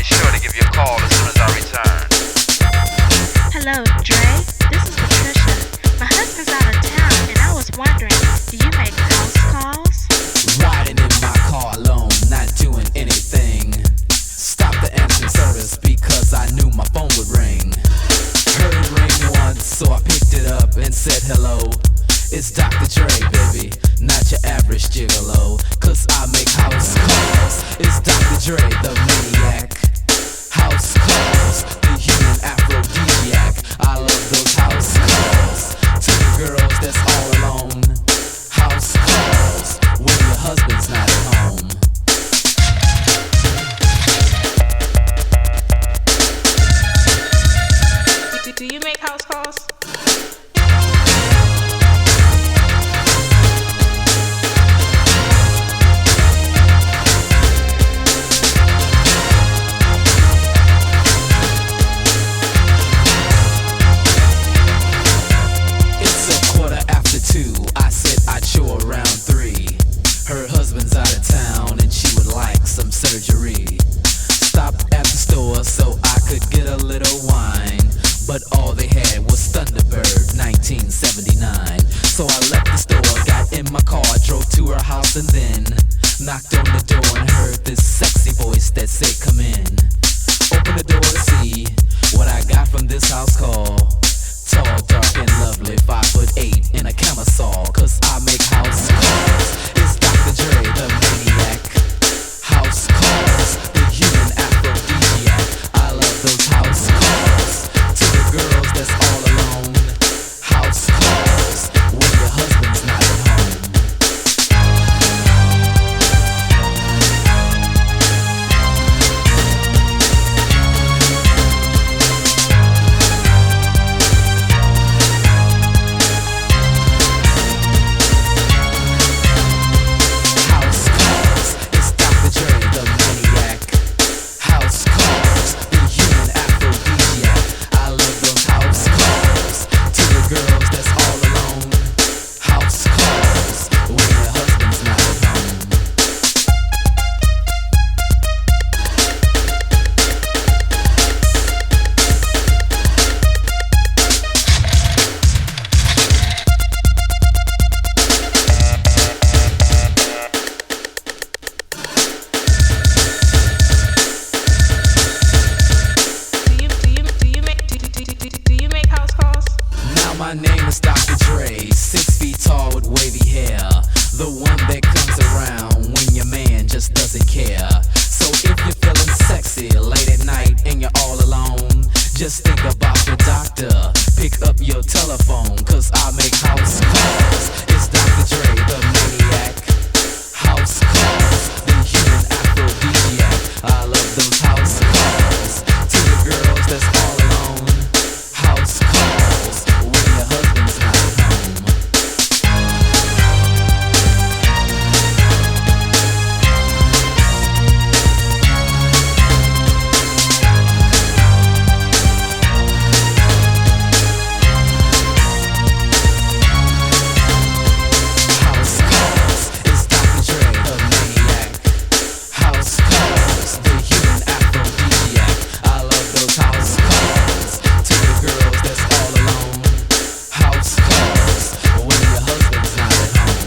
sure to give you a call as soon as I return. Hello, Dre. This is Patricia. My husband's out of town, and I was wondering, do you make house calls? Riding in my car alone, not doing anything. Stopped the answering service because I knew my phone would ring. Heard it ring once, so I picked it up and said hello. It's Dr. Dre, baby, not your average gigolo. Cause I make house calls. It's Dr. Dre, the maniac. House calls, the human aphrodisiac. I love those house calls. To the girls that's all alone. House calls, when your husband's not at home. Do you make house calls? Her husband's out of town and she would like some surgery. Stopped at the store so I could get a little wine, but all they had was Thunderbird 1979. So I left the store, got in my car, drove to her house and then knocked on the door and heard this sexy voice that said come in. Opened the door to see what I got from this house call. Tall, dark and lovely, 5'8" in a camisole. Cause I make house calls. It's Dr. Dre, the maniac. House calls, the human aphrodisiac. I love those house calls. To the girls that's all alone. House calls, when your husband's not at home. My name is Dr. Dre, 6 feet tall with wavy hair. The one that comes around when your man just doesn't care. So if you're feeling sexy late at night and you're all alone, just think about your doctor. Pick up your telephone, cause I make house calls. It's Dr. Dre, the maniac. House calls, the human aphrodisiac. I love those house calls. To the girls that's all alone. House calls, when your husband's not at home. House calls, it's Dr. Dre, the maniac. House calls, the human aphrodisiac. I love those house calls. To the girls that's all alone. House calls, when your husband's not at home.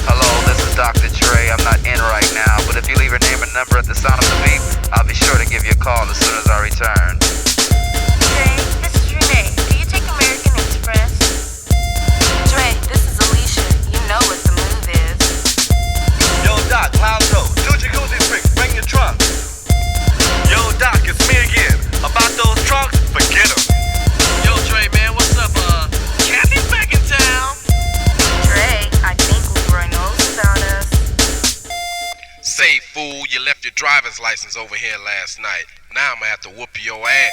Hello, this is Dr. Dre. I'm not in right now, but if you leave your name and number at the sound of the beep, I'll be sure to give you a call as soon as I return. Dre, this is Renee. Do you take American Express? Dre, this is Alicia. You know what the move is. Yo, Doc, Lonzo, 2 jacuzzi bricks, bring your trunk. Yo, Doc, it's me again. About those trunks, forget them. Yo, Dre, man, what's up? Kathy's back in town. Dre, I think Leroy knows about us. Say, fool, you left your driver's license over here last night. Now I'm gonna have to whoop your ass.